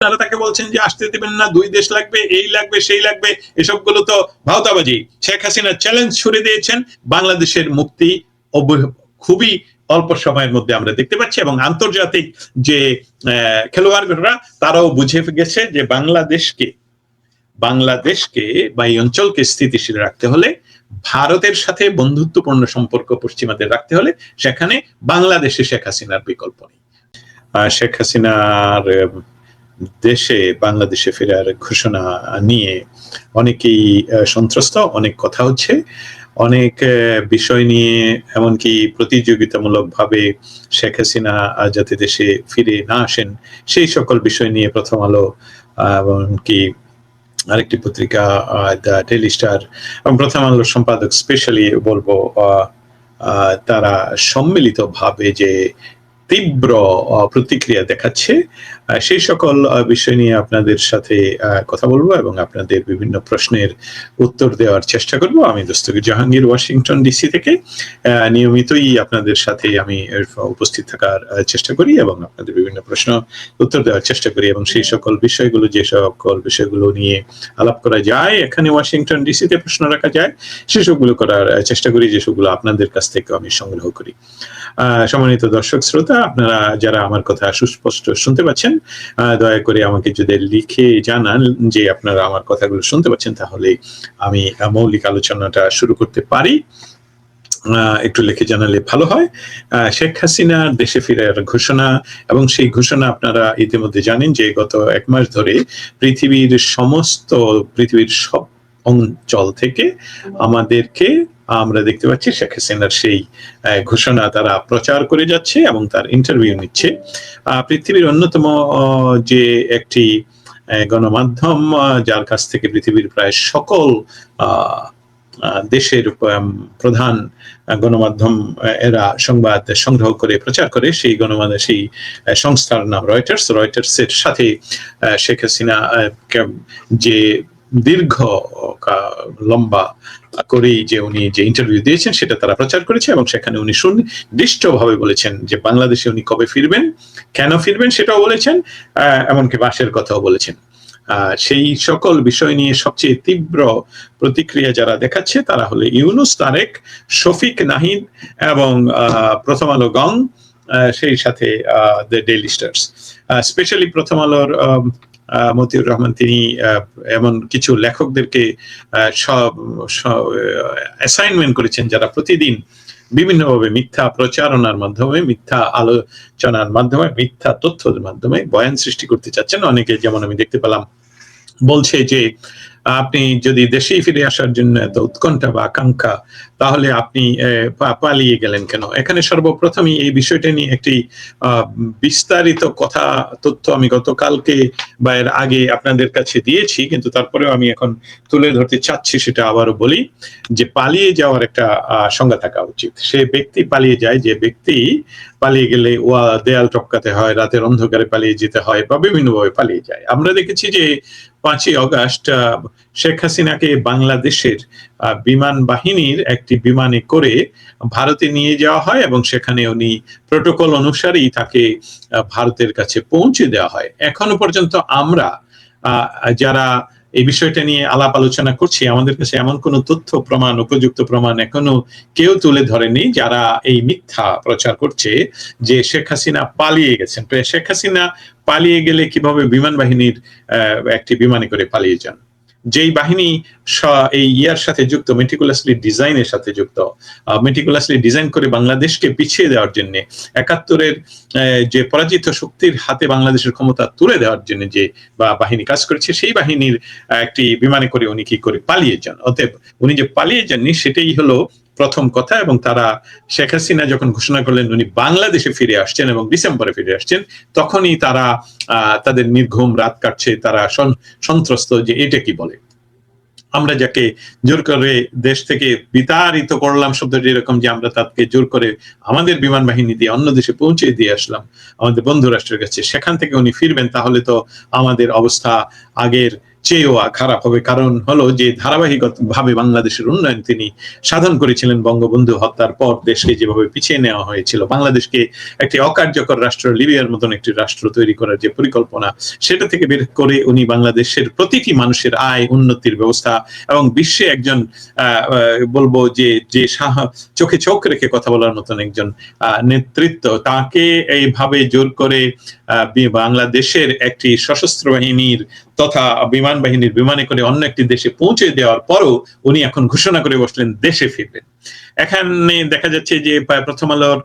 তারা তাকে বলছেন যে আসতে দেবেন না, 2 দেশ লাগবে, এই লাগবে, সেই লাগবে, এসবগুলো তো ভাওতাবাজি। শেখ হাসিনা চ্যালেঞ্জ ছুড়ে দিয়েছেন, বাংলাদেশের মুক্তি খুবই অল্প সময়ের মধ্যে আমরা দেখতে পাচ্ছি, এবং আন্তর্জাতিক যে খেলোয়াড়রা তারাও বুঝে গেছে যে বাংলাদেশকে বা এই অঞ্চলকে স্থিতিশীল রাখতে হলে, ভারতের সাথে বন্ধুত্বপূর্ণ সম্পর্ক পশ্চিমাদের রাখতে হলে, সেখানে বাংলাদেশে শেখ হাসিনার বিকল্প নেই। শেখ হাসিনার বাংলাদেশে ফেরার ঘোষণা নিয়ে অনেকেই সন্ত্রস্ত, অনেক কথা হচ্ছে, অনেক বিষয় নিয়ে, এমনকি প্রতিযোগিতামূলক ভাবে শেখ হাসিনা যাতে দেশে ফিরে না আসেন সেই সকল বিষয় নিয়ে প্রথম আলো, এমনকি আরেকটি পত্রিকা দ্য ডেইলি স্টার এবং প্রথম আলোর সম্পাদক স্পেশালি বলবো, তারা সম্মিলিত ভাবে যে তীব্র প্রতিক্রিয়া দেখাচ্ছে, সেই সকল বিষয় নিয়ে আপনাদের সাথে কথা বলবো এবং আপনাদের বিভিন্ন প্রশ্নের উত্তর দেওয়ার চেষ্টা করব। আমি দস্তগীর জাহাঙ্গীর, ওয়াশিংটন ডিসি থেকে নিয়মিতই আপনাদের সাথে আমি উপস্থিত থাকার চেষ্টা করি এবং আপনাদের বিভিন্ন প্রশ্ন উত্তর দেওয়ার চেষ্টা করি, এবং সেই সকল বিষয়গুলো, যে সকল বিষয়গুলো নিয়ে আলাপ করা যায় এখানে ওয়াশিংটন ডিসিতে প্রশ্ন রাখা যায়, সেসবগুলো করার চেষ্টা করি, যেসবগুলো আপনাদের কাছ থেকে আমি সংগ্রহ করি। সম্মানিত দর্শক শ্রোতা, আপনারা যারা আমার কথা সুস্পষ্ট শুনতে পাচ্ছেন, দয়া করে আমাকে যদি লিখে জানান যে আপনারা আমার কথাগুলো শুনতে পাচ্ছেন, তাহলে আমি মৌলিক আলোচনাটা শুরু করতে পারি। একটু লিখে জানালে ভালো হয়। শেখ হাসিনা দেশে ফেরার ঘোষণা, এবং সেই ঘোষণা আপনারা ইতিমধ্যে জানেন যে গত 1 মাস ধরে পৃথিবীর সব অঞ্চল থেকে আমরা দেখতে পাচ্ছি শেখ হাসিনার সেই ঘোষণা তারা প্রচার করে যাচ্ছে এবং তার ইন্টারভিউ নিচ্ছে। পৃথিবীর অন্যতম যে একটি গণমাধ্যম, যার কাছ থেকে পৃথিবীর প্রায় সকল দেশের প্রধান গণমাধ্যম এরা সংবাদ সংগ্রহ করে প্রচার করে, সেই সেই সংস্থার নাম রয়টার্সের সাথে শেখ হাসিনা যে দীর্ঘ লম্বা করেই যে উনি যে ইন্টারভিউ দিয়েছেন সেটা তারা প্রচার করেছে, এবং সেখানে উনি সুনির্দিষ্টভাবে বলেছেন যে বাংলাদেশে উনি কবে ফিরবেন, কেন ফিরবেন সেটাও বলেছেন, এমনকি বাসের কথাও বলেছেন। সেই সকল বিষয় নিয়ে সবচেয়ে তীব্র প্রতিক্রিয়া যারা দেখাচ্ছে তারা হলো ইউনুস, তারেক, শফিক, নাহিদ এবং প্রথম আলো গং, সেই সাথে দ্য ডেইলি স্টার্স। স্পেশালি প্রথম আলোর মতিউর রহমান, তিনি এমন কিছু লেখকদেরকে অ্যাসাইনমেন্ট করেছেন যারা প্রতিদিন বিভিন্নভাবে মিথ্যা প্রচারণার মাধ্যমে, মিথ্যা আলোচনার মাধ্যমে, মিথ্যা তথ্যের মাধ্যমে বয়ান সৃষ্টি করতে চাচ্ছেন। অনেকে, যেমন আমি দেখতে পেলাম, বলছে যে আপনি যদি দেশেই ফিরে আসার জন্য এত উৎকণ্ঠা বা আকাঙ্ক্ষা, তাহলে আপনি পালিয়ে গেলেন কেন? এখানে সর্বপ্রথমই এই বিষয়টা নিয়ে একটি বিস্তারিত তথ্য আমি গতকালকে বা এর আগে আপনাদের কাছে দিয়েছি, কিন্তু তারপরেও আমি এখন তুলে ধরতে চাচ্ছি, সেটা আবারও বলি যে পালিয়ে যাওয়ার একটা সংজ্ঞা থাকা উচিত। সে ব্যক্তি পালিয়ে যায়, যে ব্যক্তি পালিয়ে গেলে দেয়াল টপকাতে হয়, রাতের অন্ধকারে পালিয়ে যেতে হয়, বা বিভিন্নভাবে পালিয়ে যায়। আমরা দেখেছি যে 5ই অগাস্ট শেখ হাসিনাকে বাংলাদেশের বিমান বাহিনীর একটি বিমানে করে ভারতে নিয়ে যাওয়া হয়, এবং সেখানে উনি প্রোটোকল অনুসারেই তাকে ভারতের কাছে পৌঁছে দেওয়া হয়। এখনো পর্যন্ত আমরা যারা এই বিষয়টা নিয়ে আলাপ আলোচনা করছি, আমাদের কাছে এমন কোন তথ্য প্রমাণ, উপযুক্ত প্রমাণ এখনো কেউ তুলে ধরেনি যারা এই মিথ্যা প্রচার করছে যে শেখ হাসিনা পালিয়ে গেছেন। শেখ হাসিনা পালিয়ে গেলে কিভাবে বিমান বাহিনীর একটি বিমানে করে পালিয়ে যান, যেই বাহিনী এই ইয়ার সাথে যুক্ত, মেটিকুলাসলি ডিজাইনের সাথে যুক্ত, মেটিকুলাসলি ডিজাইন করে বাংলাদেশকে পিছিয়ে দেওয়ার জন্য, 71-এর যে পরাজিত শক্তির হাতে বাংলাদেশের ক্ষমতা তুলে দেওয়ার জন্য যে বাহিনী কাজ করেছে, সেই বাহিনীর একটি বিমানে করে উনি কি করে পালিয়ে যান। অতএব উনি যে পালিয়ে যাননি সেটাই হলো প্রথম কথা। এবং তারা, শেখ হাসিনা যখন ঘোষণা করলেন উনি বাংলাদেশে ফিরে আসছেন এবং ডিসেম্বরে ফিরে আসছেন, তখনই তারা তাদের নির্ঘুম রাত কাটছে, তারা সন্ত্রস্ত যে এটা কি বলে। আমরা যাকে জোর করে দেশ থেকে বিতাড়িত করলাম, শব্দটি এরকম যে আমরা তাকে জোর করে আমাদের বিমান বাহিনী দিয়ে অন্য দেশে পৌঁছে দিয়ে আসলাম আমাদের বন্ধু রাষ্ট্রের কাছে, সেখান থেকে উনি ফিরবেন, তাহলে তো আমাদের অবস্থা আগের চেয়েও খারাপ হবে, কারণ হলো যে ধারাবাহিকভাবে বাংলাদেশের উন্নয়ন তিনি সাধন করেছিলেন। বঙ্গবন্ধু হত্যার পর দেশকে যেভাবে পিছিয়ে নেওয়া হয়েছিল, বাংলাদেশকে একটি অকার্যকর রাষ্ট্র, লিবিয়ার মতন একটি রাষ্ট্র তৈরি করার যে পরিকল্পনা, সেটা থেকে বের করে উনি বাংলাদেশের প্রতিটি মানুষের আয় উন্নতির ব্যবস্থা এবং বিশ্বে একজন বলবো যে যে চোখে চোখ রেখে কথা বলার মতন একজন নেতৃত্ব, তাকে এইভাবে জোর করে বাংলাদেশের একটি সশস্ত্র বাহিনীর তথা বিমান বাহিনীর বিমানে করে অন্য একটি দেশে পৌঁছে দেওয়ার পরও উনি এখন ঘোষণা করে বসলেন দেশে ফিরবেন। এখানে দেখা যাচ্ছে যে প্রথম আলোর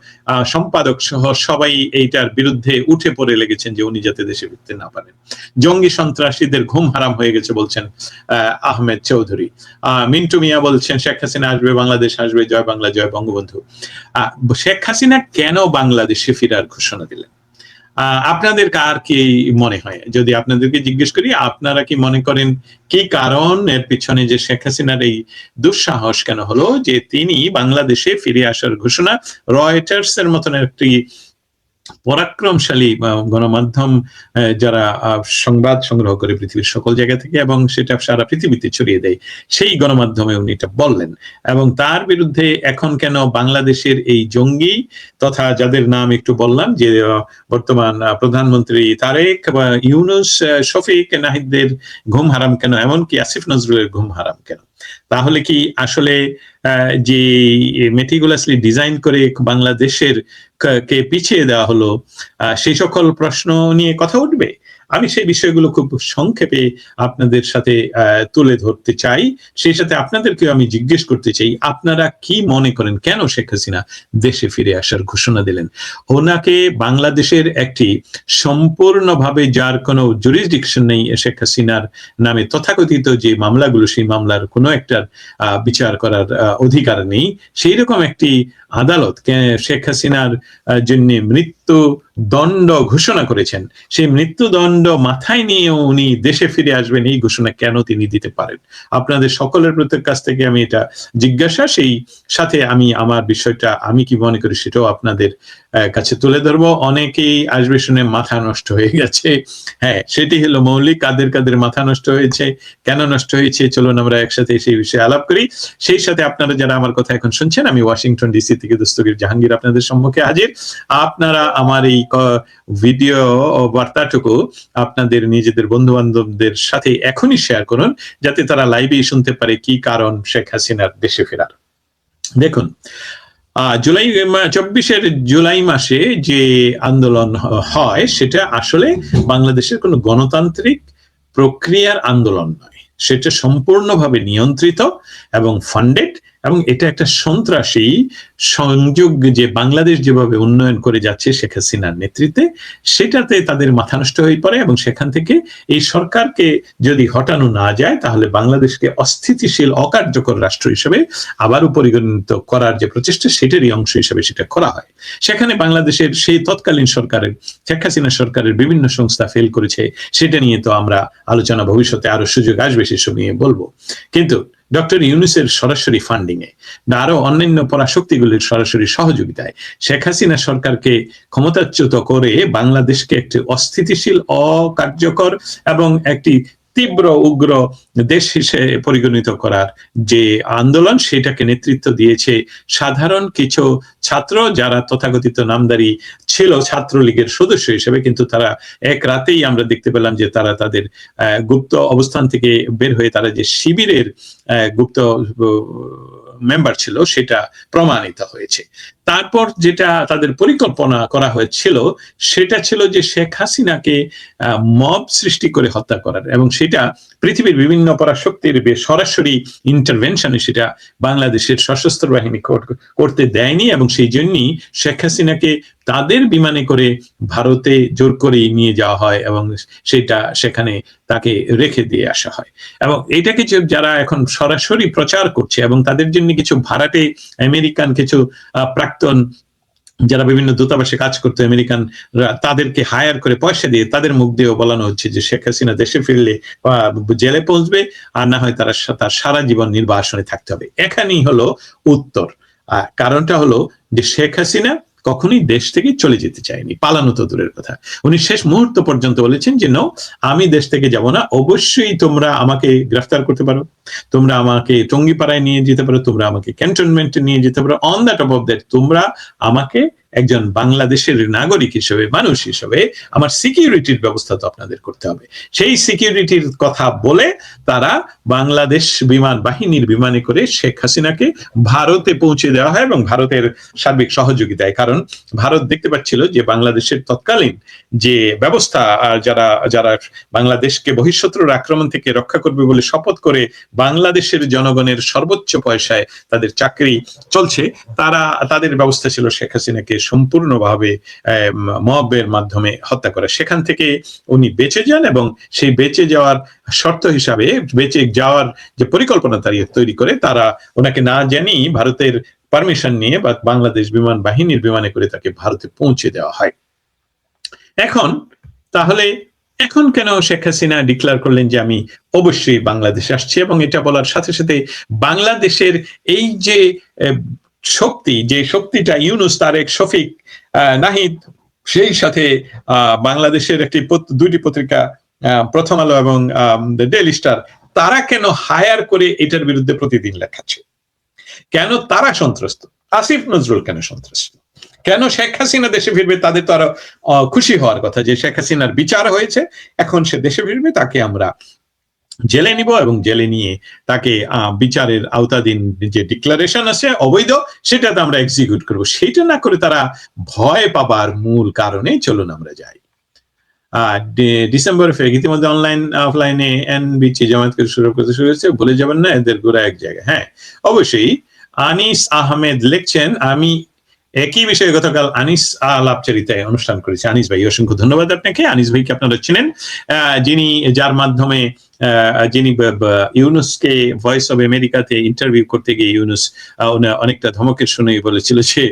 সম্পাদক সহ সবাই এইটার বিরুদ্ধে উঠে পড়ে লেগেছেন যে উনি যাতে দেশে ফিরতে না পারেন। জঙ্গি সন্ত্রাসীদের ঘুম হারাম হয়ে গেছে বলছেন আহমেদ চৌধুরী। মিন্টু মিয়া বলছেন শেখ হাসিনা আসবে, বাংলাদেশ আসবে, জয় বাংলা, জয় বঙ্গবন্ধু। শেখ হাসিনা কেন বাংলাদেশে ফেরার ঘোষণা দিলেন? আপনাদের কার কি মনে হয়? যদি আপনাদেরকে জিজ্ঞেস করি, আপনারা কি মনে করেন কি কারণ এর পিছনে যে শেখ হাসিনার এই দুঃসাহস কেন হলো যে তিনি বাংলাদেশে ফিরে আসার ঘোষণা, রয়টার্স এর মতন একটি পরাক্রমশালী গণমাধ্যম যারা সংবাদ সংগ্রহ করে পৃথিবীর সকল জায়গা থেকে এবং সেটা সারা পৃথিবীতে ছড়িয়ে দেয়, সেই গণমাধ্যমে উনি এটা বললেন। এবং তার বিরুদ্ধে এখন কেন বাংলাদেশের এই জঙ্গি তথা যাদের নাম একটু বললাম, যে বর্তমান প্রধানমন্ত্রী তারেক বা ইউনূস, শফিক নাহিদদের ঘুম হারাম কেন, এমনকি আসিফ নজরুলের ঘুম হারাম কেন? তাহলে কি আসলে যে মেটিকুলাসলি ডিজাইন করে বাংলাদেশের কে পিছিয়ে দেওয়া হলো, সেই সকল প্রশ্ন নিয়ে কথা উঠবে? আমি সেই বিষয়গুলো খুব সংক্ষেপে আপনাদের সাথে তুলে ধরতে চাই। সেই সাথে আপনাদেরকেও আমি জিজ্ঞেস করতে চাই, আপনারা কি মনে করেন কেন শেখ হাসিনা দেশে ফিরে আসার ঘোষণা দিলেন? ওনাকে বাংলাদেশের একটি সম্পূর্ণভাবে যার কোনো জুরিসডিকশন নেই শেখ হাসিনার নামে তথাকথিত যে মামলাগুলো, সেই মামলার কোনো একটা বিচার করার অধিকার নেই, সেই রকম একটি আদালত শেখ হাসিনার জন্য মৃত্যু দণ্ড ঘোষণা করেছেন, সেই মৃত্যুদণ্ড মাথায় নিয়ে উনি দেশে ফিরে আসবেন, এই ঘোষণা কেন তিনি দিতে পারেন? আপনাদের সকলের প্রত্যেক কাছ থেকে আমি এটা জিজ্ঞাসা, সেই সাথে আমি আমার বিষয়টা আমি কি মনে করি সেটাও আপনাদের কাছে তুলে ধরবো। অনেকেই আসবে শুনে মাথা নষ্ট হয়ে গেছে। হ্যাঁ, সেটি হলো মৌলিক। কাদের কাদের মাথা নষ্ট হয়েছে, কেন নষ্ট হয়েছে, চলুন আমরা একসাথে সেই বিষয়ে আলাপ করি। সেই সাথে আপনারা যারা আমার কথা এখন শুনছেন, আমি ওয়াশিংটন ডিসি থেকে দস্তগীর জাহাঙ্গীর আপনাদের সম্মুখে হাজির। আপনারা আমার এই ভিডিও বার্তাটুকু আপনাদের নিজেদের বন্ধু বান্ধবদের সাথে এখনই শেয়ার করুন, যাতে তারা লাইভেই শুনতে পারে কি কারণ শেখ হাসিনার দেশে ফেরার। দেখুন, 24 জুলাই মাসে যে আন্দোলন হয় সেটা আসলে বাংলাদেশের কোনো গণতান্ত্রিক প্রক্রিয়ার আন্দোলন নয়, সেটা সম্পূর্ণভাবে নিয়ন্ত্রিত এবং ফান্ডেড, এবং এটা একটা সন্ত্রাসী সংযোগ যে বাংলাদেশ যেভাবে উন্নয়ন করে যাচ্ছে শেখ হাসিনার নেতৃত্বে, সেটাতে তাদের মাথা নষ্ট হয়ে পড়ে এবং সেখান থেকে এই সরকারকে যদি হটানো না যায় তাহলে বাংলাদেশকে অস্থিতিশীল অকার্যকর রাষ্ট্র হিসেবে আবারও পরিগণিত করার যে প্রচেষ্টা, সেটারই অংশ হিসেবে সেটা করা হয়। সেখানে বাংলাদেশের সেই তৎকালীন সরকারের, শেখ হাসিনা সরকারের বিভিন্ন সংস্থা ফেল করেছে, সেটা নিয়ে তো আমরা আলোচনা ভবিষ্যতে আরো সুযোগ আসবে সেসব নিয়ে বলবো। কিন্তু ডক্টর ইউনূসের সরাসরি ফান্ডিং এ বা আরো অন্যান্য পরাশক্তিগুলির সরাসরি সহযোগিতায় শেখ হাসিনা সরকারকে ক্ষমতাচ্যুত করে বাংলাদেশকে একটি অস্থিতিশীল, অকার্যকর এবং একটি তীব্র উগ্র দেশ হিসেবে পরিগণিত করার যে আন্দোলন, সেটাকে নেতৃত্ব দিয়েছে সাধারণ কিছু ছাত্র, যারা তথাকথিত নামদারি ছিল ছাত্রলীগের সদস্য হিসেবে, কিন্তু তারা এক রাতেই আমরা দেখতে পেলাম যে তারা তাদের গুপ্ত অবস্থান থেকে বের হয়ে তারা যে শিবিরের গুপ্ত মেম্বার ছিল সেটা প্রমাণিত হয়েছে। তারপর যেটা তাদের পরিকল্পনা করা হয়েছিল সেটা ছিল যে শেখ হাসিনাকে মব সৃষ্টি করে হত্যা করার, এবং সেটা পৃথিবীর বিভিন্ন পরাশক্তির সরাসরি ইন্টারভেনশনে সেটা বাংলাদেশের সশস্ত্র বাহিনী করতে দেয়নি, এবং সেই জন্যই শেখ হাসিনাকে তাদের বিমানে করে ভারতে জোর করে নিয়ে যাওয়া হয় এবং সেটা সেখানে তাকে রেখে দিয়ে আসা হয়। এবং এটাকে যারা এখন সরাসরি প্রচার করছে এবং তাদের জন্য কিছু ভাড়াটে আমেরিকান কিছু প্রাক্তন যারা বিভিন্ন দূতাবাসে কাজ করতো আমেরিকান, তাদেরকে হায়ার করে পয়সা দিয়ে তাদের মুখ দিয়েও বলানো হচ্ছে যে শেখ হাসিনা দেশে ফিরলে জেলে পৌঁছবে, আর না হয় তার সারা জীবন নির্বাসনে থাকতে হবে। এখানেই হলো উত্তর। কারণটা হলো যে শেখ হাসিনা কখনোই দেশ থেকে চলে যেতে চায়নি, পালানো তো দূরের কথা। উনি শেষ মুহূর্ত পর্যন্ত বলেছেন যে নো, আমি দেশ থেকে যাব না, অবশ্যই তোমরা আমাকে গ্রেফতার করতে পারো, তোমরা আমাকে টঙ্গিপাড়ায় নিয়ে যেতে পারো, তোমরা আমাকে ক্যান্টনমেন্টে নিয়ে যেতে পারো, on the top of that তোমরা আমাকে একজন বাংলাদেশের নাগরিক হিসেবে, মানুষ হিসেবে আমার সিকিউরিটির ব্যবস্থা তো আপনাদের করতে হবে। সেই সিকিউরিটির কথা বলে তারা বাংলাদেশ বিমান বাহিনীর বিমানে করে শেখ হাসিনাকে ভারতে পৌঁছে দেওয়া হয় এবং ভারতের সার্বিক সহযোগিতায়। কারণ ভারত দেখতে পাচ্ছিল যে বাংলাদেশের তৎকালীন যে ব্যবস্থা, যারা যারা বাংলাদেশকে বহিঃশত্রুর আক্রমণ থেকে রক্ষা করবে বলে শপথ করে বাংলাদেশের জনগণের সর্বোচ্চ পয়সায় তাদের চাকরি চলছে, তাদের ব্যবস্থা ছিল শেখ হাসিনাকে সম্পূর্ণভাবে মবের মাধ্যমে হত্যা করা। সেখান থেকে উনি বেঁচে যান এবং সেই বেঁচে যাওয়ার শর্ত হিসাবে, বেঁচে যাওয়ার যে পরিকল্পনা তৈরি করে, তারা ওনাকে না জানি ভারতের পারমিশন নিয়ে বা বাংলাদেশ বিমান বাহিনীর বিমানে করে তাকে ভারতে পৌঁছে দেওয়া হয়। এখন কেন শেখ হাসিনা ডিক্লেয়ার করলেন যে আমি অবশ্যই বাংলাদেশে আসছি, এবং এটা বলার সাথে সাথে বাংলাদেশের এই যে শক্তি, যে শক্তিটা ইউনুস, তারেক, শফিক, নাহিদ, সেই সাথে বাংলাদেশের দুইটি পত্রিকা, প্রথম আলো এবং ডেইলি স্টার, তারা কেন হায়ার করে এটার বিরুদ্ধে প্রতিদিন লেখাচ্ছে? কেন তারা সন্ত্রস্ত? আসিফ নজরুল কেন সন্ত্রস্ত? কেন শেখ হাসিনা দেশে ফিরবে? তাদের তো আরো খুশি হওয়ার কথা যে শেখ হাসিনার বিচার হয়েছে, এখন সে দেশে ফিরবে, তাকে আমরা জেলে নিব এবং জেলে নিয়ে তাকে বিচারের আওতাধীন যে ডিক্লারেশন আছে অবৈধ, সেটাতে আমরা এক্সিকিউট করব। সেটা না করে তারা ভয় পাবার মূল কারণে চলুন আমরা যাই। ডিসেম্বর ইতিমধ্যে অনলাইন অফলাইনে এনবিসি জামায়াত করে শুরু হয়েছে, ভুলে যাবেন না এদের গোড়া এক জায়গায়। হ্যাঁ, অবশ্যই। আনিস আহমেদ লিখছেন, আমি একই বিষয়ে গতকাল আনিস আলাপচারিতায় অনুষ্ঠান করেছি। আনিস ভাই, অসংখ্য ধন্যবাদ আপনাকে। আনিস ভাইকে আপনারা চিনেন, যার মাধ্যমে যিনি ইউনুসকে ভয়েস অফ আমেরিকাতে ইন্টারভিউ করতে গিয়ে ইউনুস অনেকটা ধমকের শুনে বলেছিল যে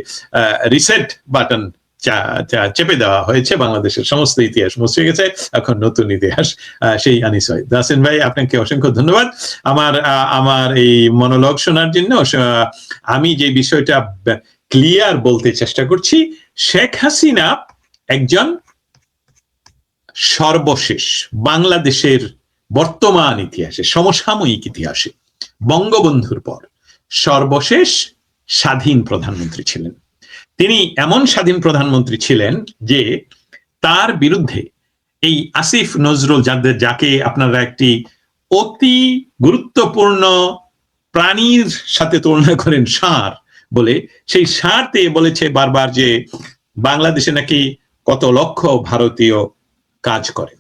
রিসেট বাটন চেপে দেওয়া হয়েছে, বাংলাদেশের সমস্ত ইতিহাস মুছে গেছে, এখন নতুন ইতিহাস। সেই আনিস ভাই, দাসেন ভাই, আপনাকে অসংখ্য ধন্যবাদ আমার এই মনোলগ শোনার জন্য। আমি যে বিষয়টা ক্লিয়ার বলতে চেষ্টা করছি, শেখ হাসিনা একজন সর্বশেষ বাংলাদেশের বর্তমান ইতিহাসে, সমসাময়িক ইতিহাসে বঙ্গবন্ধুর পর সর্বশেষ স্বাধীন প্রধানমন্ত্রী ছিলেন। তিনি এমন স্বাধীন প্রধানমন্ত্রী ছিলেন যে তার বিরুদ্ধে এই আসিফ নজরুল, যাকে আপনারা একটি অতি গুরুত্বপূর্ণ প্রাণীর সাথে তুলনা করেন, ষাঁড় বলে, সেই ষাঁড়তে বলেছে বারবার যে বাংলাদেশে নাকি কত লক্ষ ভারতীয় কাজ করে।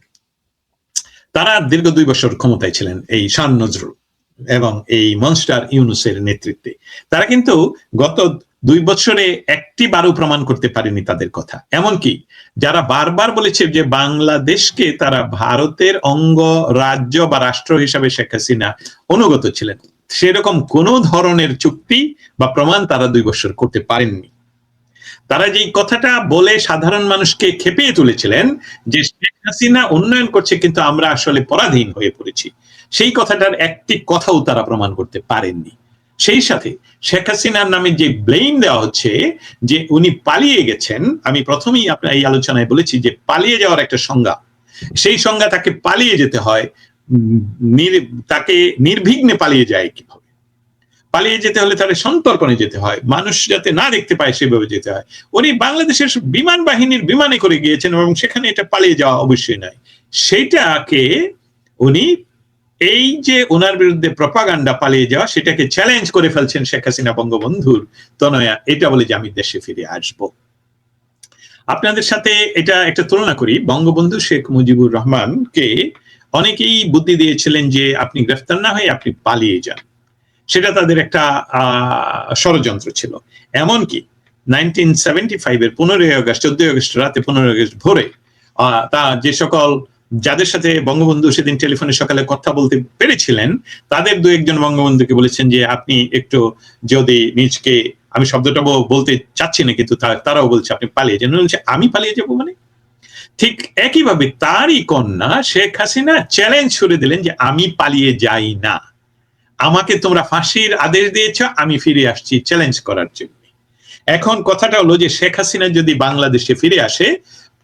তারা দীর্ঘ 2 বছর ক্ষমতায় ছিলেন এই শান নজরুল এবং এই মনস্টার ইউনুসের নেতৃত্বে। তারা কিন্তু গত 2 বছরে একটি বারও প্রমাণ করতে পারেনি তাদের কথা। এমনকি যারা বারবার বলেছে যে বাংলাদেশকে তারা ভারতের অঙ্গ রাজ্য বা রাষ্ট্র হিসাবে শেখ হাসিনা অনুগত ছিলেন, সেরকম কোন ধরনের চুক্তি বা প্রমাণ তারা 2 বছর করতে পারেননি। তারা যে কথাটা বলে সাধারণ মানুষকে খেপিয়ে তুলেছিলেন যে শেখ হাসিনা উন্নয়ন করছে কিন্তু আমরা আসলে পরাধীন হয়ে পড়েছি, সেই কথাটার একটি কথাও তারা প্রমাণ করতে পারেননি। সেই সাথে শেখ হাসিনার নামে যে ব্লেম দেওয়া হচ্ছে যে উনি পালিয়ে গেছেন, আমি প্রথমেই আপনার এই আলোচনায় বলেছি যে পালিয়ে যাওয়ার একটা সংজ্ঞা, সেই সংজ্ঞা তাকে পালিয়ে যেতে হয়, তাকে নির্বিঘ্নে পালিয়ে যায় কিভাবে? পালিয়ে যেতে হলে তাহলে সন্তর্পণে যেতে হয়, মানুষ যাতে না দেখতে পায় সেভাবে যেতে হয়। উনি বাংলাদেশের বিমান বাহিনীর বিমানে করে গিয়েছেন এবং সেখানে এটা পালিয়ে যাওয়া অবশ্যই নয়। সেইটাকে উনি, এই যে ওনার বিরুদ্ধে প্রপাগান্ডা পালিয়ে যাওয়া, সেটাকে চ্যালেঞ্জ করে ফেলছেন শেখ হাসিনা বঙ্গবন্ধুর তনয়া, এটা বলে যে আমি দেশে ফিরে আসব। আপনাদের সাথে এটা একটা তুলনা করি, বঙ্গবন্ধু শেখ মুজিবুর রহমানকে অনেকেই বুদ্ধি দিয়েছিলেন যে আপনি গ্রেফতার না হয়ে আপনি পালিয়ে যান, সেটা তাদের একটা ষড়যন্ত্র ছিল। এমনকি 1975-এর 15ই আগস্ট, 14ই আগস্ট রাতে, 15ই আগস্ট ভোরে যে সকল যাদের সাথে বঙ্গবন্ধু সেদিন টেলিফোনে সকালে কথা বলতে পেরেছিলেন, তাদের 2-1 বঙ্গবন্ধুকে বলেছেন যে আপনি একটু যদি নিজকে, আমি শব্দটা বলতে চাচ্ছি না কিন্তু তারাও বলছে আপনি পালিয়ে যান। বলছে আমি পালিয়ে যাবো মানে? ঠিক একইভাবে তারই কন্যা শেখ হাসিনা চ্যালেঞ্জ করে দিলেন যে আমি পালিয়ে যাই না, আমাকে তোমরা ফাঁসির আদেশ দিয়েছ, আমি ফিরে আসছি চ্যালেঞ্জ করার জন্য। এখন কথাটা হলো যে শেখ হাসিনা যদি বাংলাদেশে ফিরে আসে,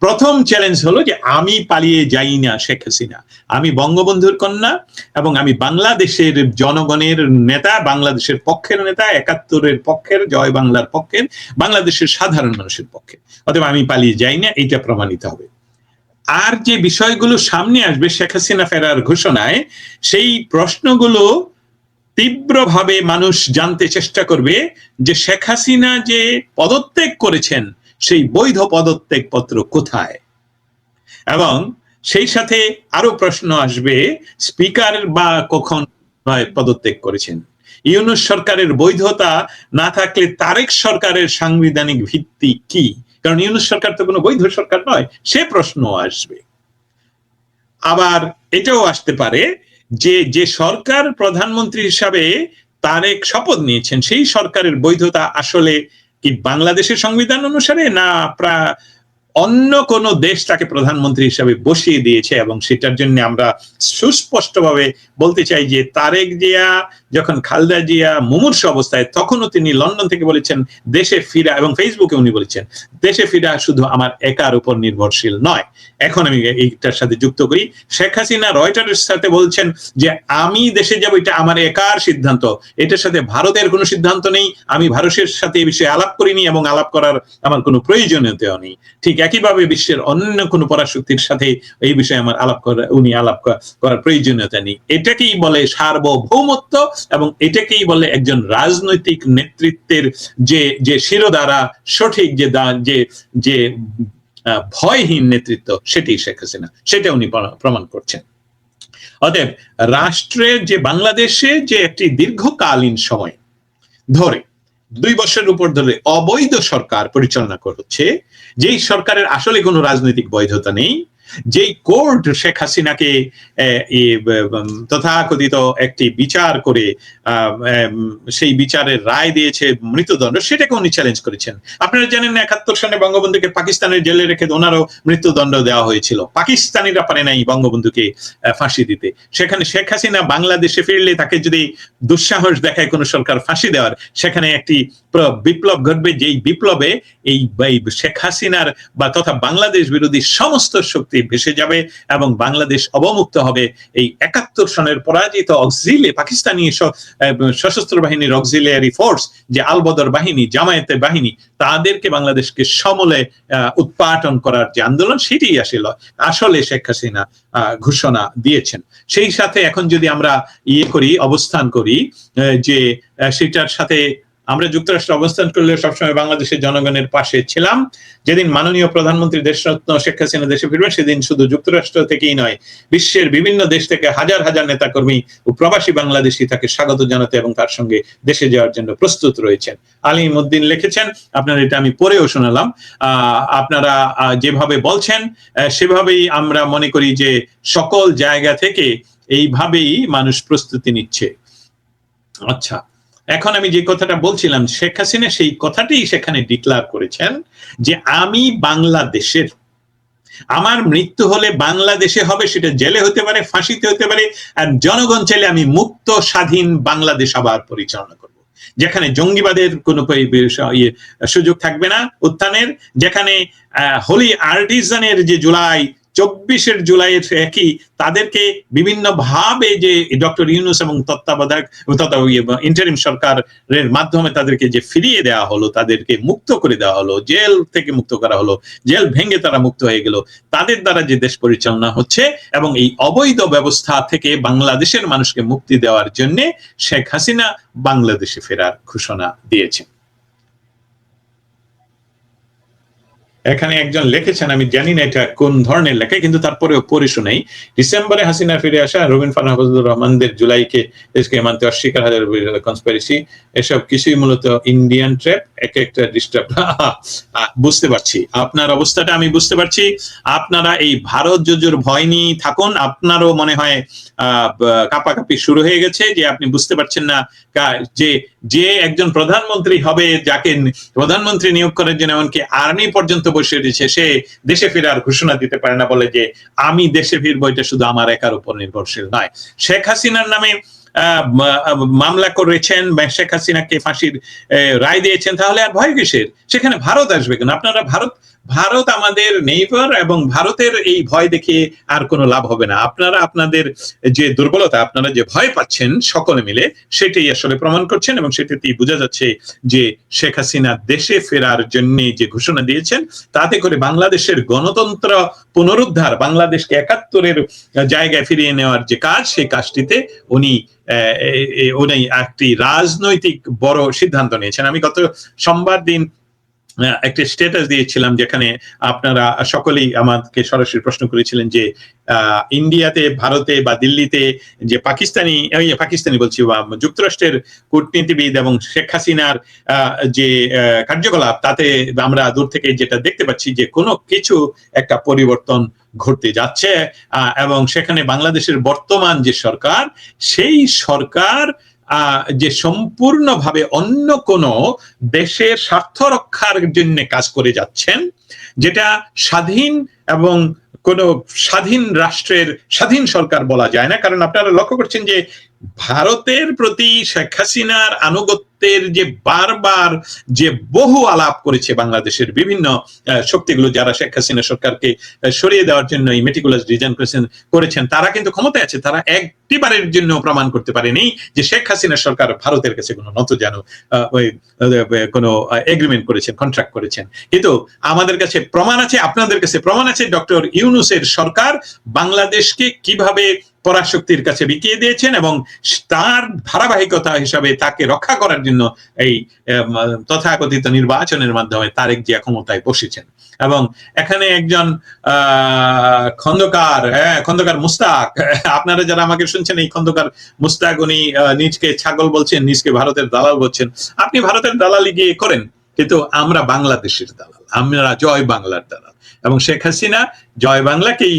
প্রথম চ্যালেঞ্জ হলো যে আমি পালিয়ে যাই না শেখ হাসিনা, আমি বঙ্গবন্ধুর কন্যা এবং আমি বাংলাদেশের জনগণের নেতা, বাংলাদেশের পক্ষের নেতা, ৭১-এর পক্ষের, জয় বাংলার পক্ষের, বাংলাদেশের সাধারণ মানুষের পক্ষে। অতএব আমি পালিয়ে যাই না, এইটা প্রমাণিত হবে। আর যে বিষয়গুলো সামনে আসবে শেখ হাসিনা ফেরার ঘোষণায়, সেই প্রশ্নগুলো তীব্রভাবে মানুষ জানতে চেষ্টা করবে যে শেখ হাসিনা যে পদত্যাগ করেছেন সেই বৈধ পদত্যাগ পত্র কোথায়। এবং সেই সাথে আরো প্রশ্ন আসবে, স্পিকার বা কখন পদত্যাগ করেছেন। ইউনূস সরকারের বৈধতা না থাকলে তারেক সরকারের সাংবিধানিক ভিত্তি কি? কারণ ইউনূস সরকার তো কোনো বৈধ সরকার নয়, সে প্রশ্ন আসবে। আবার এটাও আসতে পারে যে যে সরকার প্রধানমন্ত্রী হিসাবে তারেক শপথ নিয়েছেন, সেই সরকারের বৈধতা আসলে কি বাংলাদেশের সংবিধান অনুসারে, না অন্য কোন দেশ তাকে প্রধানমন্ত্রী হিসাবে বসিয়ে দিয়েছে। এবং সেটার জন্য আমরা সুস্পষ্টভাবে বলতে চাই যে তারেক জিয়া যখন খালেদা জিয়া মুমূর্ষু অবস্থায়, তখনও তিনি লন্ডন থেকে বলেছেন দেশে ফিরা, এবং ফেসবুকে উনি বলেছেন দেশে ফিরা শুধু আমার একার উপর নির্ভরশীল নয়। এখন আমি এইটার সাথে যুক্ত করি, শেখ হাসিনা রয়টার্সের সাথে বলছেন যে আমি দেশে যাব, এটা আমার একার সিদ্ধান্ত, এটার সাথে ভারতের কোনো সিদ্ধান্ত নেই, আমি ভারতের সাথে এই বিষয়ে আলাপ করিনি এবং আলাপ করার আমার কোনো প্রয়োজনীয়তাও নেই। ঠিক একইভাবে বিশ্বের অন্য কোনো পরাশক্তির সাথে এই বিষয়ে আমার উনি আলাপ করার প্রয়োজনীয়তা নেই। এটাকেই বলে সার্বভৌমত্ব, এবং এটাকেই বলে একজন রাজনৈতিক নেতৃত্বের যে শিরোধারা, সঠিক যে ভয়হীন নেতৃত্ব, সেটাই শেখ হাসিনা, সেটা উনি প্রমাণ করছেন। অতএব রাষ্ট্রের যে বাংলাদেশে যে একটি দীর্ঘকালীন সময় ধরে 2 বছরের উপর ধরে অবৈধ সরকার পরিচালনা করছে, যেই সরকারের আসলে কোনো রাজনৈতিক বৈধতা নেই, যেই কোর্ট শেখ হাসিনাকে তথাকথিত একটি বিচার করে সেই বিচারের রায় দিয়েছে মৃত্যুদণ্ড, সেটাকে উনি চ্যালেঞ্জ করেছেন। আপনারা জানেন ৭১ সনে বঙ্গবন্ধুকে পাকিস্তানের জেলে রেখে ওনারও মৃত্যুদণ্ড দেওয়া হয়েছিল, পাকিস্তানিরা পারে নাই বঙ্গবন্ধুকে ফাঁসি দিতে। সেখানে শেখ হাসিনা বাংলাদেশে ফিরলে তাকে যদি দুঃসাহস দেখায় কোন সরকার ফাঁসি দেওয়ার, সেখানে একটি বিপ্লব ঘটবে, যেই বিপ্লবে এই শেখ হাসিনার বা তথা বাংলাদেশ বিরোধী সমস্ত শক্তি ভেসে যাবে এবং বাংলাদেশ অবমুক্ত হবে। এই ৭১ সনের পরাজিত পাকিস্তানি সশস্ত্র বাহিনীর অক্সিলিয়ারি ফোর্স, যে আলবদর বাহিনী, জামায়াতের বাহিনী, তাদেরকে বাংলাদেশকে সমূলে উৎপাটন করার যে আন্দোলন, সেটাই আসলে শেখ হাসিনা ঘোষণা দিয়েছেন। সেই সাথে এখন যদি আমরা অবস্থান করি যে সেটার সাথে আমরা যুক্তরাষ্ট্রে অবস্থান করলে সবসময় বাংলাদেশের জনগণের পাশে ছিলাম। যেদিন মাননীয় প্রধানমন্ত্রী দেশরত্ন শেখ হাসিনা দেশে ফিরবেন, সেদিন শুধু যুক্তরাষ্ট্র থেকেই নয়, বিশ্বের বিভিন্ন দেশ থেকে হাজার হাজার নেতাকর্মী ও প্রবাসী বাংলাদেশী তাকে স্বাগত জানাতে এবং তার সঙ্গে দেশে যাওয়ার জন্য প্রস্তুত রয়েছেন। আলিম উদ্দিন লিখেছেন, আপনারা এটা আমি পড়েও শোনালাম, আপনারা যেভাবে বলছেন সেভাবেই আমরা মনে করি যে সকল জায়গা থেকে এইভাবেই মানুষ প্রস্তুতি নিচ্ছে। আচ্ছা, এখন আমি যে কথাটা বলছিলাম, শেখ হাসিনা সেই কথাটাই সেখানে ডিক্লার করেছেন যে আমি বাংলাদেশের, আমার মৃত্যু হলে বাংলাদেশে হবে, সেটা জেলে হতে পারে, ফাঁসিতে হতে পারে, আর জনগণ চাইলে আমি মুক্ত স্বাধীন বাংলাদেশ আবার পরিচালনা করব, যেখানে জঙ্গিবাদের কোনো সুযোগ থাকবে না উত্থানের, যেখানে হোলি আর্টিজানের যে 24 জুলাইয়ের একই তাদেরকে বিভিন্ন ভাবে যে ডক্টর ইউনূস এবং তত্ত্বাবধায়ক ইন্টারিম সরকারের মাধ্যমে তাদেরকে যে ফিরিয়ে দেওয়া হলো, তাদেরকে মুক্ত করে দেওয়া হলো, জেল থেকে মুক্ত করা হলো, জেল ভেঙে তারা মুক্ত হয়ে গেল, তাদের দ্বারা যে দেশ পরিচালনা হচ্ছে, এবং এই অবৈধ ব্যবস্থা থেকে বাংলাদেশের মানুষকে মুক্তি দেওয়ার জন্য শেখ হাসিনা বাংলাদেশে ফেরার ঘোষণা দিয়েছেন। এখানে একজন লিখেছেন, আমি জানি না এটা কোন ধরনের লেখা, কিন্তু তারপরেও পড়ে শোনাই। ডিসেম্বরে হাসিনা ফিরে আসা, রবিন ফারহান ফজলুর রহমানদের জুলাইকে দেশকে মানতে অস্বীকার, হাজার কনস্পিরেসি, এসব কিছুই মূলত ইন্ডিয়ান ট্র্যাপ, এক একটা ডিস্টার্ব। বুঝতে পারছি আপনার অবস্থাটা, আমি বুঝতে পারছি। আপনারা এই ভারত জোজোর ভয় নিয়ে থাকুন, আপনারও মনে হয় কাঁপাকাঁপি শুরু হয়ে গেছে, যে আপনি বুঝতে পারছেন না যে একজন প্রধানমন্ত্রী হবে, যাকে প্রধানমন্ত্রী নিয়োগ করার জন্য এমনকি আর্মি পর্যন্ত বসে রয়েছে, সে দেশে ফেরার ঘোষণা দিতে পারে না, বলে যে আমি দেশে ফিরবো, এটা শুধু আমার একার উপর নির্ভরশীল নয়। শেখ হাসিনার নামে মামলা করেছেন, শেখ হাসিনাকে ফাঁসির রায় দিয়েছেন, তাহলে আর ভয় কিসের? সেখানে ভারত আসবে কেন? আপনারা ভারত আমাদের নেইবার, এবং ভারতের এই ভয় দেখিয়ে আর কোনো লাভ হবে না। আপনারা আপনাদের যে দুর্বলতা, আপনারা যে ভয় পাচ্ছেন সকলে মিলে, সেটাই আসলে প্রমাণ করছেন, এবং সেটাতেই বোঝা যাচ্ছে যে শেখ হাসিনা দেশে ফেরার জন্য যে ঘোষণা দিয়েছেন, তাতে করে বাংলাদেশের গণতন্ত্র পুনরুদ্ধার, বাংলাদেশকে ৭১-এর জায়গায় ফিরিয়ে নেওয়ার যে কাজ, সেই কাজটিতে উনি একটি রাজনৈতিক বড় সিদ্ধান্ত নিয়েছেন। আমি গত সোমবার দিন একটা স্ট্যাটাস দিয়েছিলাম, যেখানে আপনারা সকলেই আমাকে সরাসরি প্রশ্ন করেছিলেন যে ইন্ডিয়াতে, ভারতে বা দিল্লিতে যে পাকিস্তানি বলছি, বা যুক্তরাষ্ট্রের কূটনীতিবিদ এবং শেখ হাসিনার যে কার্যকলাপ, তাতে আমরা দূর থেকে যেটা দেখতে পাচ্ছি যে কোনো কিছু একটা পরিবর্তন ঘটতে যাচ্ছে, এবং সেখানে বাংলাদেশের বর্তমান যে সরকার, সেই সরকার যে সম্পূর্ণভাবে অন্য কোন দেশের স্বার্থ রক্ষার জন্য কাজ করে যাচ্ছেন, যেটা স্বাধীন এবং কোন স্বাধীন রাষ্ট্রের স্বাধীন সরকার বলা যায় না। কারণ আপনারা লক্ষ্য করছেন যে ভারতের প্রতি শেখ হাসিনার আনুগত্যের যে বারবার যে বহু আলাপ করেছে বাংলাদেশের বিভিন্ন শক্তিগুলো, যারা শেখ হাসিনা সরকারকে সরিয়ে দেওয়ার জন্য এই মেটিকুলাস ডিজাইন করেছেন, তারা কিন্তু ক্ষমতায় আছে, তারা একটিবারের জন্য প্রমাণ করতে পারেনি যে শেখ হাসিনা সরকার ভারতের কাছে কোনো কোনো এগ্রিমেন্ট করেছেন, কন্ট্রাক্ট করেছেন। কিন্তু আমাদের কাছে প্রমাণ আছে, আপনাদের কাছে প্রমাণ আছে, ডক্টর ইউনূসের সরকার বাংলাদেশকে কিভাবে পরাশক্তির কাছে বিকিয়ে দিয়েছেন, এবং তার ধারাবাহিকতা হিসাবে তাকে রক্ষা করার জন্য এই তথাকথিত নির্বাচনের মাধ্যমে তারেক জিয়া ক্ষমতায় বসেছেন। এবং এখানে একজন খন্দকার মুস্তাক, আপনারা যারা আমাকে শুনছেন, এই খন্দকার মুস্তাক, উনি নিজকে ছাগল বলছেন, নিজকে ভারতের দালাল বলছেন। আপনি ভারতের দালালি গিয়ে করেন, কিন্তু আমরা বাংলাদেশের দালাল, আমরা জয় বাংলার দালাল, এবং শেখ হাসিনা জয় বাংলাকেই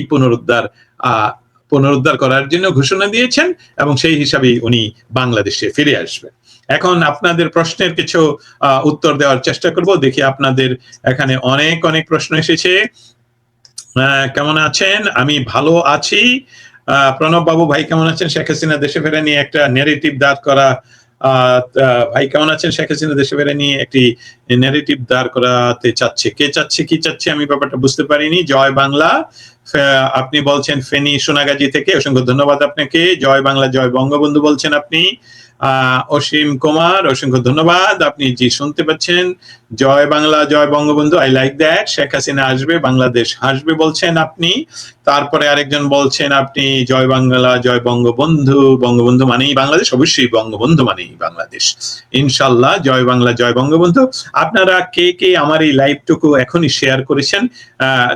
পুনরুদ্ধার করার জন্য ঘোষণা দিয়েছেন, এবং সেই হিসাবে উনি বাংলাদেশে ফিরে আসবেন। এখন আপনাদের প্রশ্নের কিছু উত্তর দেওয়ার চেষ্টা করব। দেখি আপনাদের এখানে অনেক অনেক প্রশ্ন এসেছে। কেমন আছেন? আমি ভালো আছি। প্রণব বাবু ভাই কেমন আছেন? শেখ হাসিনা দেশে ফেরা নিয়ে একটা ন্যারেটিভ দাঁড় করা, ভাই কেমন আছেন? শেখ হাসিনা দেশে ফেরা নিয়ে একটি ন্যারেটিভ দাঁড় করাতে চাচ্ছে। কে চাচ্ছে, কি চাচ্ছে, আমি ব্যাপারটা বুঝতে পারিনি। জয় বাংলা, আপনি বলছেন ফেনী সোনাগাজী থেকে, অসংখ্য ধন্যবাদ আপনাকে। জয় বাংলা জয় বঙ্গবন্ধু বলছেন আপনি। অসীম কুমার, অসংখ্য ধন্যবাদ, আপনি জি শুনতে পাচ্ছেন। জয় বাংলা জয় Bangabandhu, I like that. Sheikh Hasina আসবে, বাংলাদেশ হাসবে বলছেন আপনি। তারপরে আরেকজন বলছেন আপনি জয় বাংলা জয় বঙ্গবন্ধু, বঙ্গবন্ধু মানেই বাংলাদেশ, অবশ্যই বঙ্গবন্ধু মানেই বাংলাদেশ, ইনশাল্লাহ। জয় বাংলা জয় বঙ্গবন্ধু। আপনারা কে কে আমার এই লাইভটুকু এখনই শেয়ার করেছেন,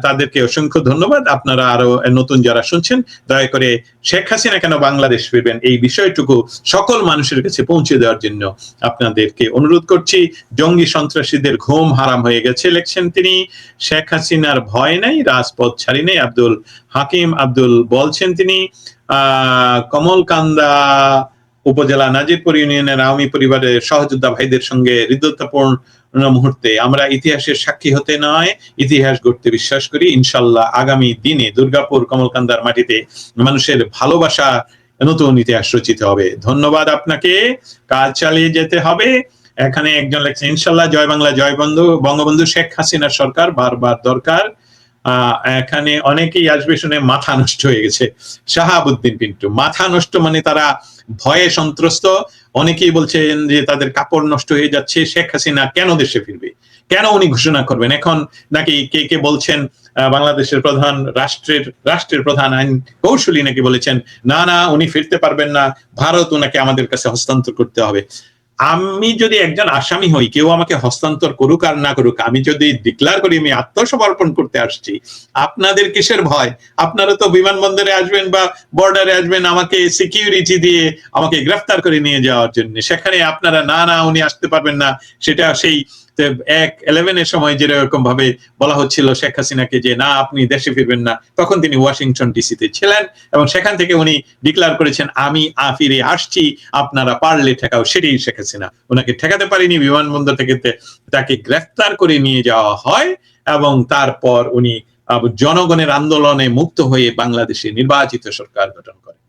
তাদেরকে অসংখ্য ধন্যবাদ। আপনারা আরো নতুন যারা শুনছেন, দয়া করে শেখ হাসিনা কেন বাংলাদেশ ফিরবেন এই বিষয়টুকু সকল মানুষের কাছে পৌঁছে দেওয়ার জন্য আপনাদেরকে অনুরোধ করছি। জঙ্গি সন্ত্রাসীদের ঘুম হারাম হয়ে গেছে, লিখছেন তিনি। শেখ হাসিনার ভয় নাই, রাজপথ ছাড়ি নেই, আব্দুল হাকিম আব্দুল বলছেন তিনি। কমলকান্দা উপজেলা নাজিরপুর ইউনিয়নের আওয়ামী পরিবারের সহযোদ্ধা ভাইদের সঙ্গে হৃদয়পূর্ণ মুহূর্তে আমরা ইতিহাসের সাক্ষী হতে নয়, ইতিহাস গড়তে বিশ্বাস করি। ইনশাল্লাহ আগামী দিনে দুর্গাপুর কমলকান্দার মাটিতে মানুষের ভালোবাসা নতুন ইতিহাস রচিত হবে। ধন্যবাদ আপনাকে, কাজ চালিয়ে যেতে হবে। এখানে একজন লেখছে ইনশাল্লাহ জয় বাংলা জয় বঙ্গবন্ধু, শেখ হাসিনার সরকার বারবার দরকার। এখানে অনেকেই আসবে শুনে মাথা নষ্ট হয়ে গেছে। শাহাবুদ্দিন পিন্টু, মাথা নষ্ট মানে তারা ভয়ে সন্ত্রস্ত। অনেকেই বলছেন যে তাদের কাপড় নষ্ট হয়ে যাচ্ছে, শেখ হাসিনা কেন দেশে ফিরবে, কেন উনি ঘোষণা করবেন। এখন নাকি কে কে বলছেন বাংলাদেশের প্রধান রাষ্ট্রের প্রধান আইন কৌশলী নাকি বলেছেন না না উনি ফিরতে পারবেন না, ভারত ওনাকে আমাদের কাছে হস্তান্তর করতে হবে। আমি যদি একজন আসামি হই, কেউ আমাকে হস্তান্তর করুক আর না করুক, আমি যদি ডিক্লার করি আমি আত্মসমর্পণ করতে আসছি, আপনাদের কিসের ভয়? আপনারা তো বিমানবন্দরে আসবেন বা বর্ডারে আসবেন আমাকে সিকিউরিটি দিয়ে আমাকে গ্রেফতার করে নিয়ে যাওয়ার জন্য। সেখানে আপনারা না না উনি আসতে পারবেন না, সেটা সেই 1/11 সময় যেরকম ভাবে বলা হচ্ছিল শেখ হাসিনাকে যে না আপনি দেশে ফিরবেন না, তখন তিনি ওয়াশিংটন ডিসিতে ছিলেন এবং সেখান থেকে উনি ডিক্লার করেছেন আমি ফিরে আসছি, আপনারা পারলে ঠেকাও। সেটাই শেখ হাসিনা, ওনাকে ঠেকাতে পারিনি, বিমানবন্দর থেকে তাকে গ্রেফতার করে নিয়ে যাওয়া হয় এবং তারপর উনি জনগণের আন্দোলনে মুক্ত হয়ে বাংলাদেশে নির্বাচিত সরকার গঠন করেন।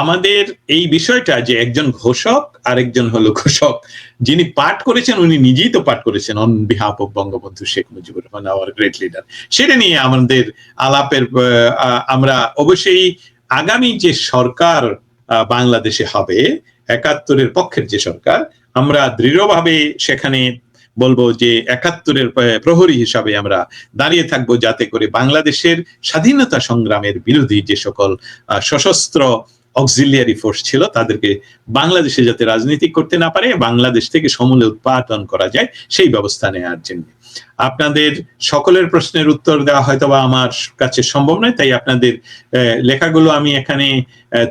আমাদের এই বিষয়টা যে একজন ঘোষক আরেকজন হলো ঘোষক, যিনি পাঠ করেছেন উনি নিজেই তো পাঠ করেছেন on behalf of Bangabandhu Sheikh Mujibur Rahman, hour great leader. সেটা নিয়ে আমাদের আলাপের আমরা অবশ্যই আগামী যে সরকার বাংলাদেশে হবে, ৭১-এর পক্ষের যে সরকার, আমরা দৃঢ়ভাবে সেখানে বলবো যে ৭১-এর প্রহরী হিসাবে আমরা দাঁড়িয়ে থাকবো, যাতে করে বাংলাদেশের স্বাধীনতা সংগ্রামের বিরোধী যে সকল সশস্ত্র অক্সিলিয়ারি ফোর্স ছিল তাদেরকে বাংলাদেশে যাতে রাজনীতি করতে না পারে, বাংলাদেশ থেকে সমূলে উৎপাদন করা যায় সেই ব্যবস্থা নেওয়ার জন্য। আপনাদের সকলের প্রশ্নের উত্তর দেওয়া হয়তো বা আমার কাছে সম্ভব নয়, তাই আপনাদের লেখাগুলো আমি এখানে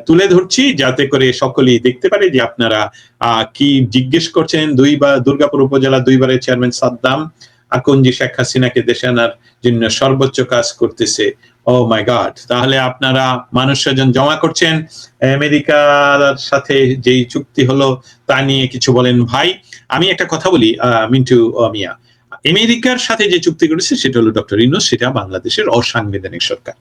তুলে ধরছি, যাতে করে সকলেই দেখতে পারে যে আপনারা কি জিজ্ঞেস করছেন। দুর্গাপুর উপজেলা ২বারের চেয়ারম্যান সাদ্দাম আকনজি শেখ হাসিনাকে দেশে আনার জন্য সর্বোচ্চ কাজ করতেছে। ও মাই গড, তাহলে আপনারা মানুষ স্বজন জমা করছেন, আমেরিকার সাথে যেই চুক্তি হলো তা নিয়ে কিছু বলেন। ভাই আমি একটা কথা বলি মিন্টু মিয়া, আমেরিকার সাথে যে চুক্তি করেছে সেটা হলো ডক্টর ইউনূস, সেটা বাংলাদেশের অসাংবিধানিক সরকার।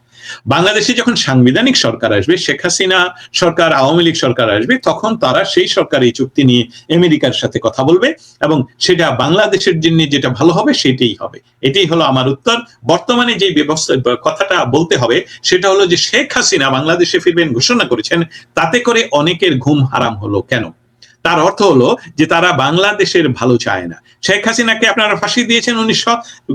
বাংলাদেশে যখন সাংবিধানিক সরকার আসবে, শেখ হাসিনা সরকার, আওয়ামী লীগ সরকার আসবে, তখন তারা সেই সরকার এই চুক্তি নিয়ে আমেরিকার সাথে কথা বলবে এবং সেটা বাংলাদেশের জন্য যেটা ভালো হবে সেটাই হবে। এটাই হলো আমার উত্তর। বর্তমানে যে ব্যবস্থা কথাটা বলতে হবে সেটা হলো যে শেখ হাসিনা বাংলাদেশে ফিরবেন ঘোষণা করেছেন, তাতে করে অনেকের ঘুম হারাম হলো কেন? তার অর্থ হলো যে তারা বাংলাদেশের ভালো চায় না। শেখ হাসিনাকে আপনারা ফাঁসি দিয়েছেন, উনি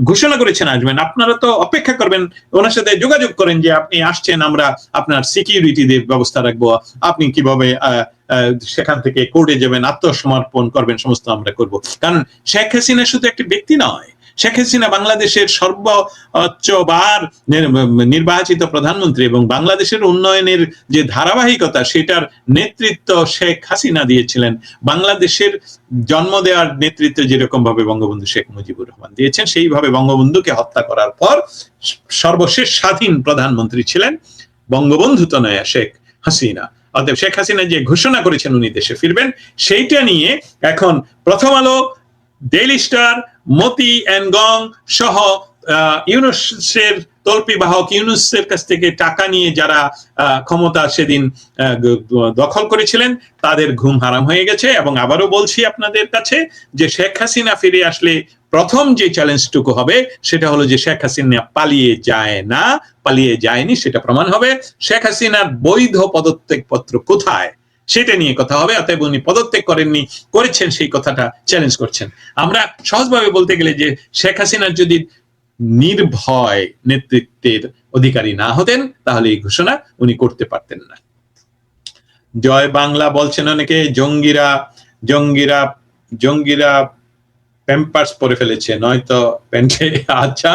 ঘোষণা করেছেন আসবেন, আপনারা তো অপেক্ষা করবেন, ওনার সাথে যোগাযোগ করেন যে আপনি আসছেন, আমরা আপনার সিকিউরিটি ব্যবস্থা রাখবো, আপনি কিভাবে সেখান থেকে কোর্টে যাবেন, আত্মসমর্পণ করবেন, সমস্ত আমরা করব। কারণ শেখ হাসিনা শুধু একটি ব্যক্তি নয়, শেখ হাসিনা বাংলাদেশের সর্বোচ্চবার নির্বাচিত প্রধানমন্ত্রী এবং বাংলাদেশের উন্নয়নের যে ধারাবাহিকতা সেটার নেতৃত্ব শেখ হাসিনা দিয়েছিলেন। বাংলাদেশের জন্ম দেওয়ার নেতৃত্ব যেরকম ভাবে বঙ্গবন্ধু শেখ মুজিবুর রহমান দিয়েছেন, সেইভাবে বঙ্গবন্ধুকে হত্যা করার পর সর্বশেষ স্বাধীন প্রধানমন্ত্রী ছিলেন বঙ্গবন্ধু তনয়া শেখ হাসিনা। অতএব শেখ হাসিনা যে ঘোষণা করেছেন উনি দেশে ফিরবেন, সেইটা নিয়ে এখন প্রথম আলো, ডেইলি স্টার, মতি এন্ড গং সহ ইউনূসের তল্পি বাহক, ইউনূসের কাছ থেকে টাকা নিয়ে যারা ক্ষমতা সেদিন দখল করেছিলেন তাদের ঘুম হারাম হয়ে গেছে। এবং আবারও বলছি আপনাদের কাছে যে শেখ হাসিনা ফিরে আসলে প্রথম যে চ্যালেঞ্জটুকু হবে সেটা হলো যে শেখ হাসিনা পালিয়ে যায় না, পালিয়ে যায়নি সেটা প্রমাণ হবে। শেখ হাসিনার বৈধ পদত্যাগ পত্র কোথায় সেটা নিয়ে কথা হবে। অতএব উনি পদত্যাগ করেননি, করেছেন সেই কথাটা চ্যালেঞ্জ করছেন। আমরা সহজভাবে বলতে গেলে যে শেখ হাসিনার যদি নির্ভয় নেতৃত্বের অধিকারী না হতেন তাহলে এই ঘোষণা উনি করতে পারতেন না। জয় বাংলা বলছেন অনেকে, জঙ্গিরা জঙ্গিরা জঙ্গিরা প্যাম্পার্স পরে ফেলেছে নয়তো প্যান্টে। আচ্ছা,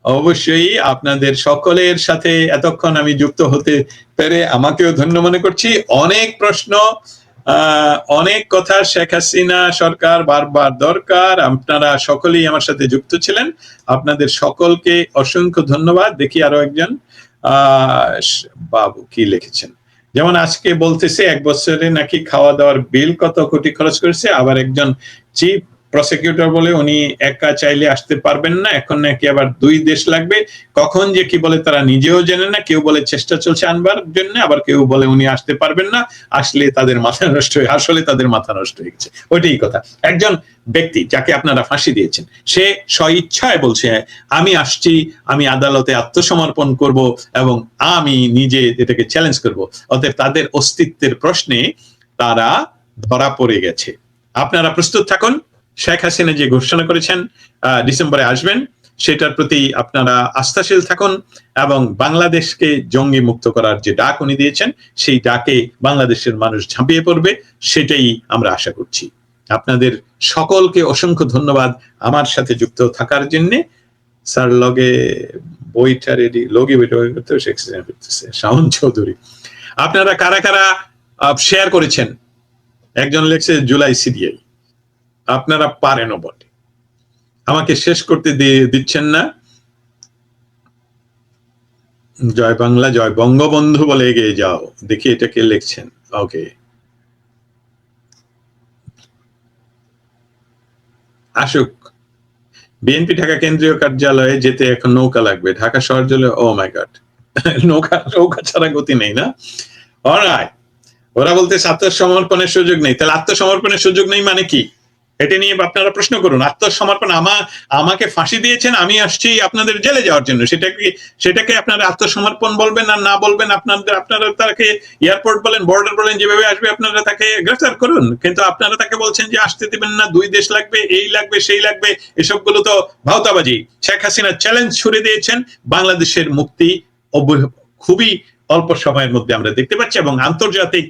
অবশ্যই আপনাদের সকলের সাথে এতক্ষণ আমি যুক্ত হতে পেরে আমাকেও ধন্য মনে করছি। অনেক প্রশ্ন, অনেক কথা, শেখ হাসিনা সরকার বারবার দরকার, আপনারা সকলেই আমার সাথে যুক্ত ছিলেন, আপনাদের সকলকে অসংখ্য ধন্যবাদ। দেখি আরো একজন বাবু কি লিখেছেন, যেমন আজকে বলতেছে 1 বছরে নাকি খাওয়া দাওয়ার বিল কত কোটি খরচ করেছে, আবার একজন চিফ প্রসিকিউটর বলে উনি একা চাইলে আসতে পারবেন না, এখন নাকি আবার 2 দেশ লাগবে, কখন যে কি বলে তারা নিজেও জানে না, কেউ বলে চেষ্টা চলছে আনবার জন্য, আবার কেউ বলে উনি আসতে পারবেন না, আসলে তাদের মাথা নষ্ট হয়ে, আসলে তাদের মাথা নষ্ট হয়ে গেছে। ওইটাই কথা। একজন ব্যক্তি যাকে আপনারা ফাঁসি দিয়েছেন সে স্বইচ্ছায় বলছে আমি আসছি, আমি আদালতে আত্মসমর্পণ করব এবং আমি নিজে এটাকে চ্যালেঞ্জ করব। অতএব তাদের অস্তিত্বের প্রশ্নে তারা ধরা পড়ে গেছে। আপনারা প্রস্তুত থাকুন, শেখ হাসিনা যে ঘোষণা করেছেন ডিসেম্বরে আসবেন সেটার প্রতি আপনারা আস্থাশীল থাকুন এবং বাংলাদেশকে জঙ্গি মুক্ত করার যে ডাক উনি দিয়েছেন সেই ডাকে বাংলাদেশের মানুষ ঝাঁপিয়ে পড়বে, সেটাই আমরা আশা করছি। আপনাদের সকলকে অসংখ্য ধন্যবাদ আমার সাথে যুক্ত থাকার জন্য। স্যার লগে বইটা রেডি, লগে বইটা করতে করতেছে শাওন চৌধুরী। আপনারা কারা কারা শেয়ার করেছেন? একজন লেখছে জুলাই সিডিআই, আপনারা পারেনও বটে, আমাকে শেষ করতে দিচ্ছেন না। জয় বাংলা, জয় বঙ্গবন্ধু বলে এগিয়ে যাও। দেখি এটা কে লিখছেন। ওকে, আসুক। বিএনপি ঢাকা কেন্দ্রীয় কার্যালয়ে যেতে এখন নৌকা লাগবে, ঢাকা শহর জলে। ও মাই গড, নৌকা ছাড়া গতি নেই না। অলরাইট, ওরা বলতেছে আত্মসমর্পণের সুযোগ নেই। তাহলে আত্মসমর্পণের সুযোগ নেই মানে কি? এটা নিয়ে আপনারা প্রশ্ন করুন। আত্মসমর্পণ, আমাকে ফাঁসি দিয়েছেন, আমি আসছি আপনাদের জেলে যাওয়ার জন্য, সেটাকে আপনারা আত্মসমর্পণ বলবেন আর না বলবেন আপনারা তাকে এয়ারপোর্ট বলেন, বর্ডার বলেন, যেভাবে আসবে আপনারা তাকে গ্রেফতার করুন, কিন্তু আপনারা তাকে বলছেন যে আসতে দিবেন না, 2 দেশ লাগবে, এই লাগবে, সেই লাগবে। এসবগুলো তো ভাওতাবাজি। শেখ হাসিনা চ্যালেঞ্জ ছুড়ে দিয়েছেন, বাংলাদেশের মুক্তি খুবই অল্প সময়ের মধ্যে আমরা দেখতে পাচ্ছি, এবং আন্তর্জাতিক